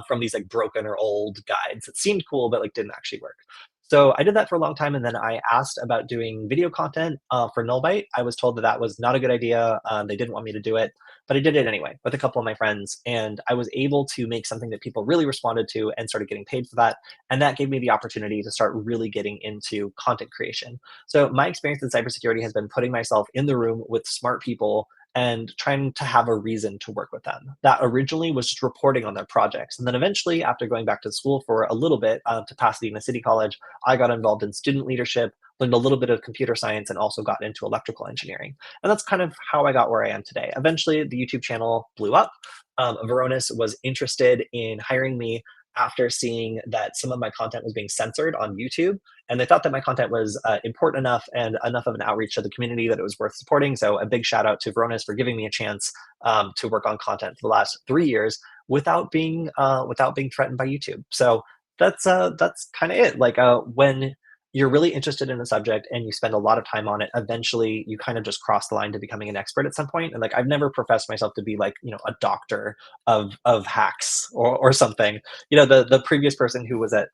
from these like broken or old guides. It seemed cool, but like didn't actually work. So I did that for a long time, and then I asked about doing video content for Nullbyte. I was told that that was not a good idea. They didn't want me to do it, but I did it anyway with a couple of my friends, and I was able to make something that people really responded to and started getting paid for that. And that gave me the opportunity to start really getting into content creation. So my experience in cybersecurity has been putting myself in the room with smart people and trying to have a reason to work with them. That originally was just reporting on their projects. And then eventually, after going back to school for a little bit to Pasadena City College, I got involved in student leadership, learned a little bit of computer science, and also got into electrical engineering. And that's kind of how I got where I am today. Eventually, the YouTube channel blew up. Varonis was interested in hiring me after seeing that some of my content was being censored on YouTube. And they thought that my content was important enough and enough of an outreach to the community that it was worth supporting. So a big shout out to Varonis for giving me a chance to work on content for the last 3 years without being threatened by YouTube. So that's kind of it. Like when you're really interested in a subject and you spend a lot of time on it, eventually you kind of just cross the line to becoming an expert at some point. And like I've never professed myself to be like, a doctor of hacks or something. The previous person who was at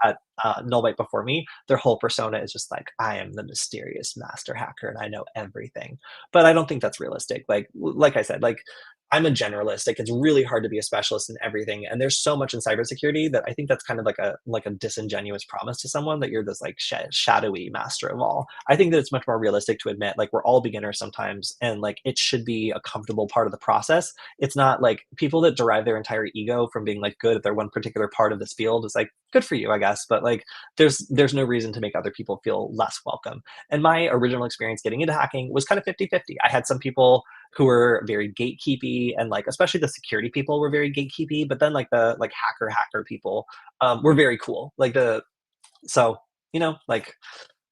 Nullbyte before me, their whole persona is just like, I am the mysterious master hacker and I know everything. But I don't think that's realistic. Like I said, like I'm a generalist. Like it's really hard to be a specialist in everything. And there's so much in cybersecurity that I think that's kind of like a disingenuous promise to someone that you're this like shadowy master of all. I think that it's much more realistic to admit like we're all beginners sometimes, and like it should be a comfortable part of the process. It's not like people that derive their entire ego from being like good at their one particular part of this field is like good for you, I guess. But like there's no reason to make other people feel less welcome. And my original experience getting into hacking was kind of 50-50. I had some people who were very gatekeepy, and like especially the security people were very gatekeepy, but then like the like hacker people were very cool. So like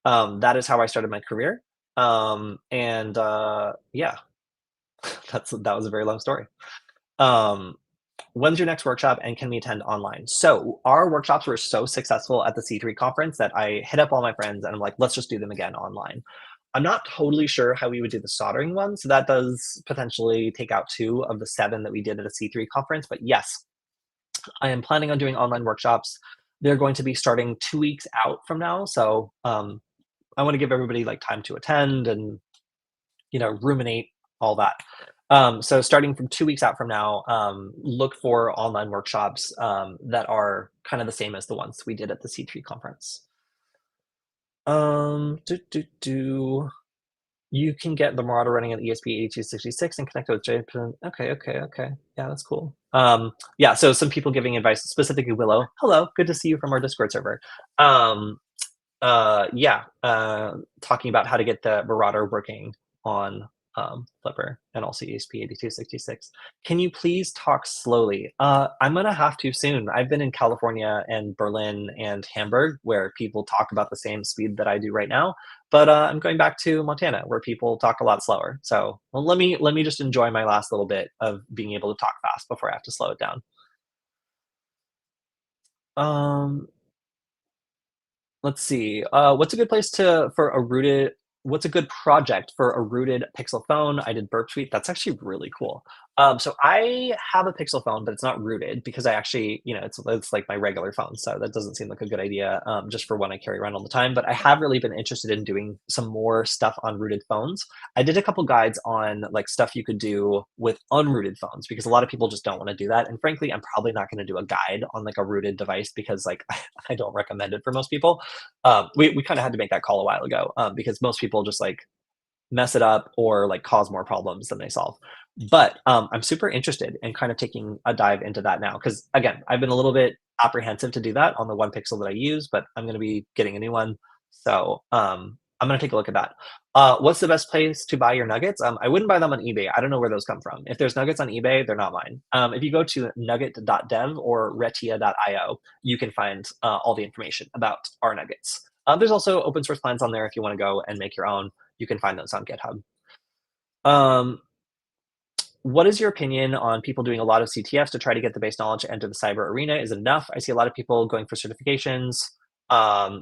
That is how I started my career. And yeah, that was a very long story. Um, when's your next workshop and can we attend online? So our workshops were so successful at the C3 conference that I hit up all my friends and I'm like, let's just do them again online. I'm not totally sure how we would do the soldering one, so that does potentially take out 2 of the 7 that we did at a C3 conference. But yes, I am planning on doing online workshops. They're going to be starting 2 weeks out from now, so I want to give everybody like time to attend and ruminate all that. So starting from 2 weeks out from now, look for online workshops that are kind of the same as the ones we did at the C3 conference. Do, do, do. You can get the Marauder running at ESP8266 and connect with JPN. Okay. Yeah, that's cool. Yeah, so some people giving advice, specifically Willow. Hello, good to see you from our Discord server. Yeah, talking about how to get the Marauder working on Flipper and also ESP8266. Can you please talk slowly? I'm gonna have to soon. I've been in California and Berlin and Hamburg where people talk about the same speed that I do right now, but I'm going back to Montana where people talk a lot slower. So well, let me just enjoy my last little bit of being able to talk fast before I have to slow it down. Um, Let's see. What's a good place to for a rooted? What's a good project for a rooted Pixel phone? I did Burp Suite. That's actually really cool. So I have a Pixel phone, but it's not rooted because I actually, it's like my regular phone, so that doesn't seem like a good idea just for one I carry around all the time. But I have really been interested in doing some more stuff on rooted phones. I did a couple guides on like stuff you could do with unrooted phones because a lot of people just don't want to do that. And frankly, I'm probably not going to do a guide on like a rooted device because like I don't recommend it for most people. We kind of had to make that call a while ago because most people just like mess it up or like cause more problems than they solve. But I'm super interested in kind of taking a dive into that now because again, I've been a little bit apprehensive to do that on the one pixel that I use, but I'm going to be getting a new one, so I'm going to take a look at that. What's the best place to buy your nuggets? I wouldn't buy them on eBay. I don't know where those come from. If there's nuggets on eBay, they're not mine. If you go to nugget.dev or retia.io, you can find all the information about our nuggets. There's also open source plans on there if you want to go and make your own. You can find those on GitHub. Um, what is your opinion on people doing a lot of CTFs to try to get the base knowledge to enter the cyber arena? Is it enough? I see a lot of people going for certifications.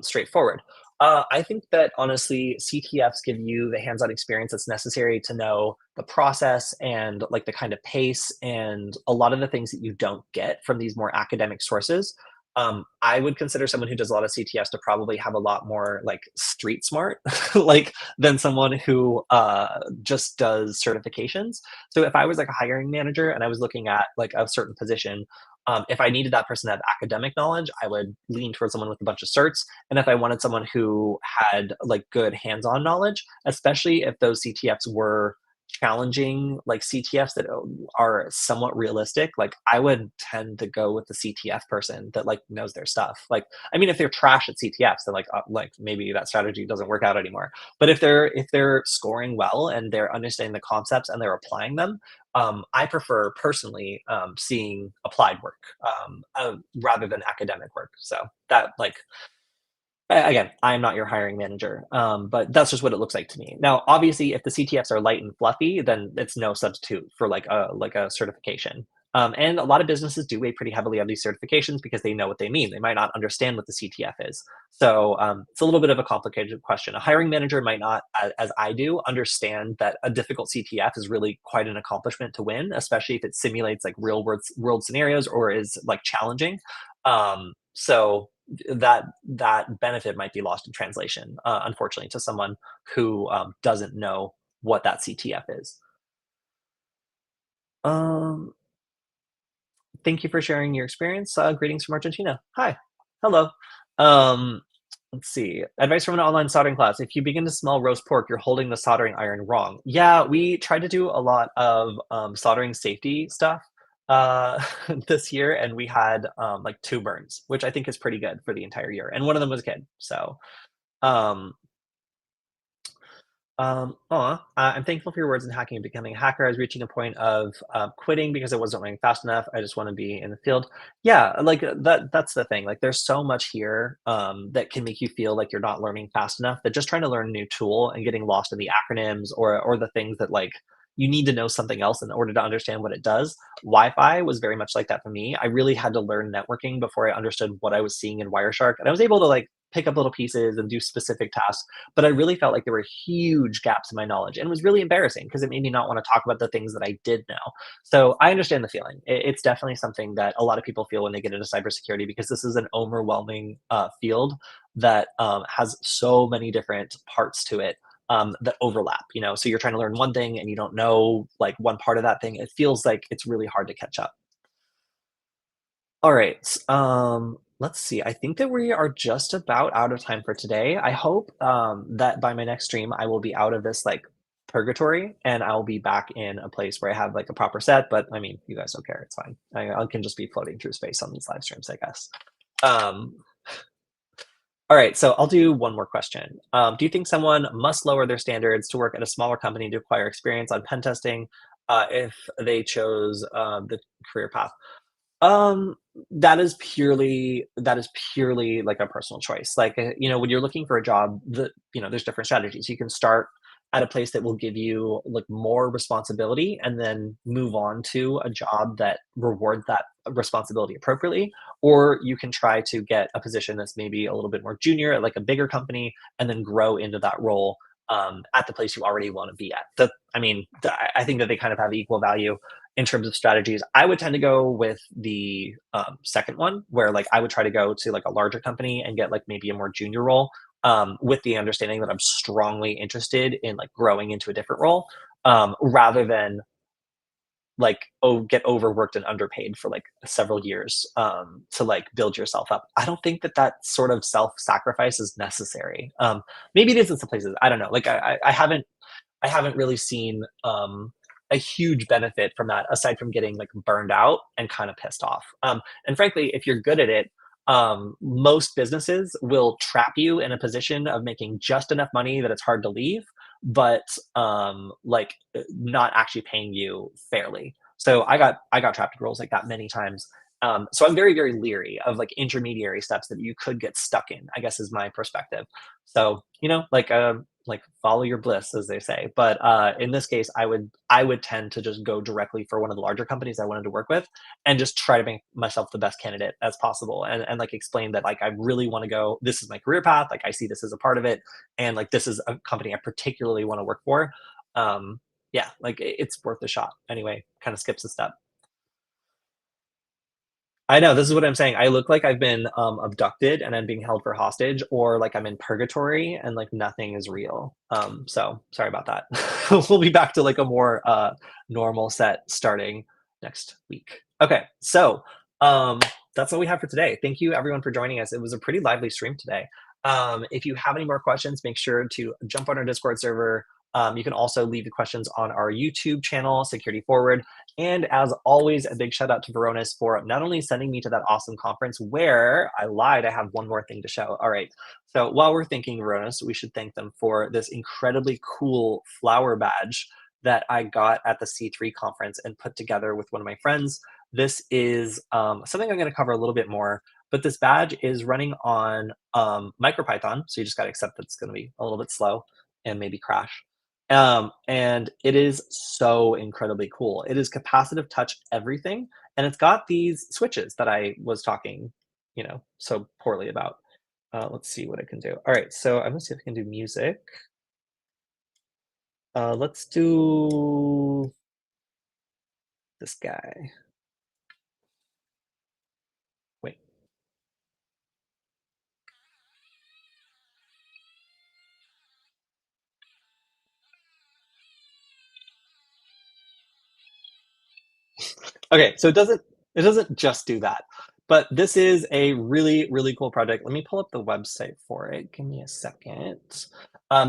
Straightforward. I think that honestly, CTFs give you the hands-on experience that's necessary to know the process and like the kind of pace and a lot of the things that you don't get from these more academic sources. I would consider someone who does a lot of CTFs to probably have a lot more like street smart, like than someone who just does certifications. So if I was like a hiring manager and I was looking at like a certain position, if I needed that person to have academic knowledge, I would lean towards someone with a bunch of certs. And if I wanted someone who had like good hands-on knowledge, especially if those CTFs were challenging like CTFs that are somewhat realistic, like I would tend to go with the CTF person that like knows their stuff. Like, I mean, if they're trash at CTFs, then like maybe that strategy doesn't work out anymore. But if they're scoring well and they're understanding the concepts and they're applying them, I prefer personally seeing applied work rather than academic work. So that like again, I'm not your hiring manager, but that's just what it looks like to me. Now, obviously, if the CTFs are light and fluffy, then it's no substitute for like a certification. And a lot of businesses do weigh pretty heavily on these certifications because they know what they mean. They might not understand what the CTF is. So it's a little bit of a complicated question. A hiring manager might not, as I do, understand that a difficult CTF is really quite an accomplishment to win, especially if it simulates like real world scenarios or is like challenging. So that benefit might be lost in translation, unfortunately, to someone who doesn't know what that CTF is. Um, Thank you for sharing your experience. Greetings from Argentina. Hi. Hello. Um, let's see. Advice from an online soldering class. If you begin to smell roast pork, you're holding the soldering iron wrong. Yeah, we tried to do a lot of soldering safety stuff this year, and we had like 2 burns, which I think is pretty good for the entire year. And one of them was a kid. So um, I'm thankful for your words in hacking and becoming a hacker. I was reaching a point of quitting because I wasn't running fast enough. I just want to be in the field. Yeah, like that's the thing. Like there's so much here that can make you feel like you're not learning fast enough, that just trying to learn a new tool and getting lost in the acronyms or the things that like you need to know something else in order to understand what it does. Wi-Fi was very much like that for me. I really had to learn networking before I understood what I was seeing in Wireshark. And I was able to like pick up little pieces and do specific tasks, but I really felt like there were huge gaps in my knowledge, and it was really embarrassing because it made me not want to talk about the things that I did know. So I understand the feeling. It's definitely something that a lot of people feel when they get into cybersecurity, because this is an overwhelming field that has so many different parts to it that overlap. So you're trying to learn one thing and you don't know like one part of that thing. It feels like it's really hard to catch up. All right. Let's see. I think that we are just about out of time for today. I hope that by my next stream, I will be out of this like purgatory and I'll be back in a place where I have like a proper set. But I mean, you guys don't care. It's fine. I can just be floating through space on these live streams, I guess. Um, all right. So I'll do one more question. Do you think someone must lower their standards to work at a smaller company to acquire experience on pen testing if they chose the career path? Um, that is purely like a personal choice. Like, when you're looking for a job, there's different strategies. You can start at a place that will give you like more responsibility and then move on to a job that rewards that responsibility appropriately. Or you can try to get a position that's maybe a little bit more junior at like a bigger company and then grow into that role at the place you already want to be at. I think that they kind of have equal value in terms of strategies. I would tend to go with the second one, where like I would try to go to like a larger company and get like maybe a more junior role, with the understanding that I'm strongly interested in like growing into a different role, rather than like get overworked and underpaid for like several years to like build yourself up. I don't think that that sort of self-sacrifice is necessary. Maybe it is in some places. I don't know. Like I haven't really seen a huge benefit from that aside from getting like burned out and kind of pissed off. And frankly, if you're good at it, most businesses will trap you in a position of making just enough money that it's hard to leave, but not actually paying you fairly. So I got trapped in roles like that many times. So I'm very, very leery of like intermediary steps that you could get stuck in, I guess is my perspective. So, like follow your bliss, as they say. But in this case, I would tend to just go directly for one of the larger companies I wanted to work with, and just try to make myself the best candidate as possible, and like explain that like I really want to go. This is my career path. Like I see this as a part of it, and like this is a company I particularly want to work for. Yeah, like it's worth a shot. Anyway, kind of skips a step. I know, this is what I'm saying. I look like I've been abducted and I'm being held for hostage, or like I'm in purgatory and like nothing is real. So sorry about that. We'll be back to like a more normal set starting next week. Okay, so um, that's all we have for today. Thank you everyone for joining us. It was a pretty lively stream today. If you have any more questions, make sure to jump on our Discord server. You can also leave the questions on our YouTube channel, Security Forward. And as always, a big shout out to Veronis for not only sending me to that awesome conference, where I lied, I have one more thing to show. All right. So while we're thanking Veronis, we should thank them for this incredibly cool flower badge that I got at the C3 conference and put together with one of my friends. This is something I'm going to cover a little bit more, but this badge is running on MicroPython. So you just got to accept that it's going to be a little bit slow and maybe crash. And it is so incredibly cool. It is capacitive touch everything, and it's got these switches that I was talking, so poorly about. Let's see what it can do. All right, so I'm gonna see if I can do music. Let's do this guy. Wait. Okay, so it doesn't just do that, but this is a really, really cool project. Let me pull up the website for it. Give me a second.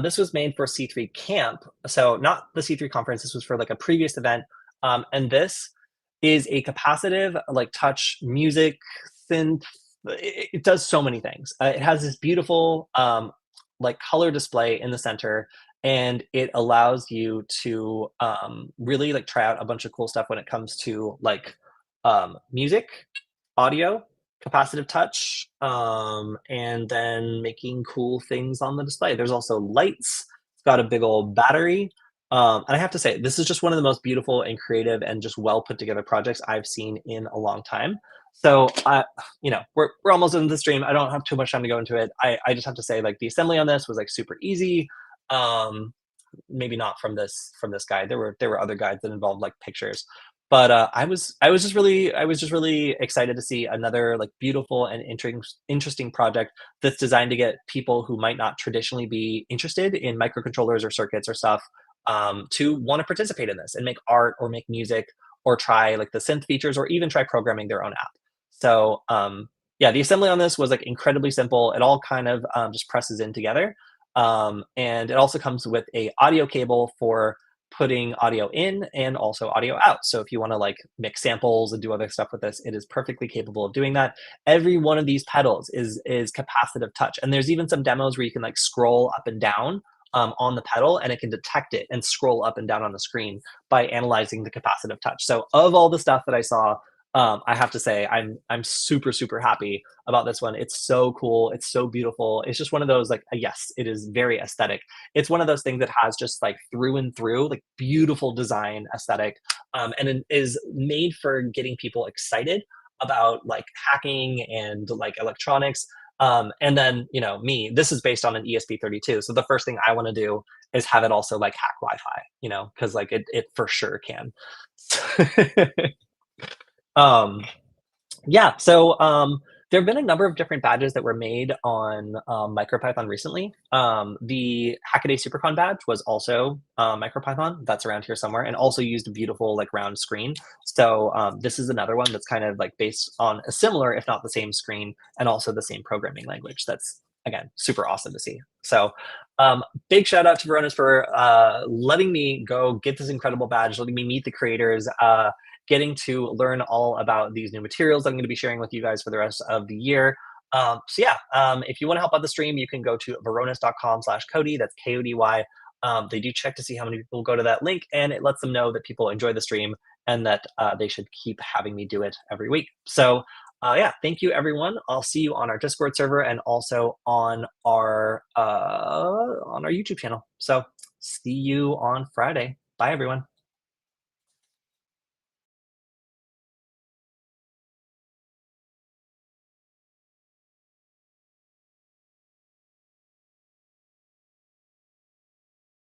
This was made for C3 Camp, so not the C3 conference. This was for like a previous event, and this is a capacitive like touch music synth. It does so many things. It has this beautiful like color display in the center, and it allows you to really like try out a bunch of cool stuff when it comes to like music, audio, capacitive touch, and then making cool things on the display. There's also lights. It's got a big old battery. And I have to say, this is just one of the most beautiful and creative and just well put together projects I've seen in a long time. So, we're almost into the stream. I don't have too much time to go into it. I just have to say, like, the assembly on this was like super easy. Um, Maybe not from this guide. There were other guides that involved like pictures, but I was just really excited to see another like beautiful and interesting project that's designed to get people who might not traditionally be interested in microcontrollers or circuits or stuff to want to participate in this and make art or make music or try like the synth features or even try programming their own app. So yeah, the assembly on this was like incredibly simple. It all kind of just presses in together. And it also comes with a audio cable for putting audio in and also audio out. So if you want to like mix samples and do other stuff with this, it is perfectly capable of doing that. Every one of these pedals is capacitive touch. And there's even some demos where you can like scroll up and down on the pedal and it can detect it and scroll up and down on the screen by analyzing the capacitive touch. So of all the stuff that I saw, I have to say I'm super super happy about this one. It's so cool. It's so beautiful. It's just one of those like yes, it is very aesthetic. It's one of those things that has just like through and through like beautiful design aesthetic, and it is made for getting people excited about like hacking and like electronics. And then me. This is based on an ESP32, so the first thing I want to do is have it also like hack Wi-Fi, because like it for sure can. um, yeah, so there have been a number of different badges that were made on MicroPython recently. The Hackaday SuperCon badge was also MicroPython. That's around here somewhere, and also used a beautiful like round screen. So this is another one that's kind of like based on a similar, if not the same screen, and also the same programming language. That's again super awesome to see. So big shout out to Veronis for letting me go get this incredible badge, letting me meet the creators. Getting to learn all about these new materials I'm going to be sharing with you guys for the rest of the year. So yeah, if you want to help out the stream, you can go to veronis.com/Kody. That's Kody. They do check to see how many people go to that link, and it lets them know that people enjoy the stream and that they should keep having me do it every week. So yeah, thank you everyone. I'll see you on our Discord server and also on our YouTube channel. So see you on Friday. Bye everyone.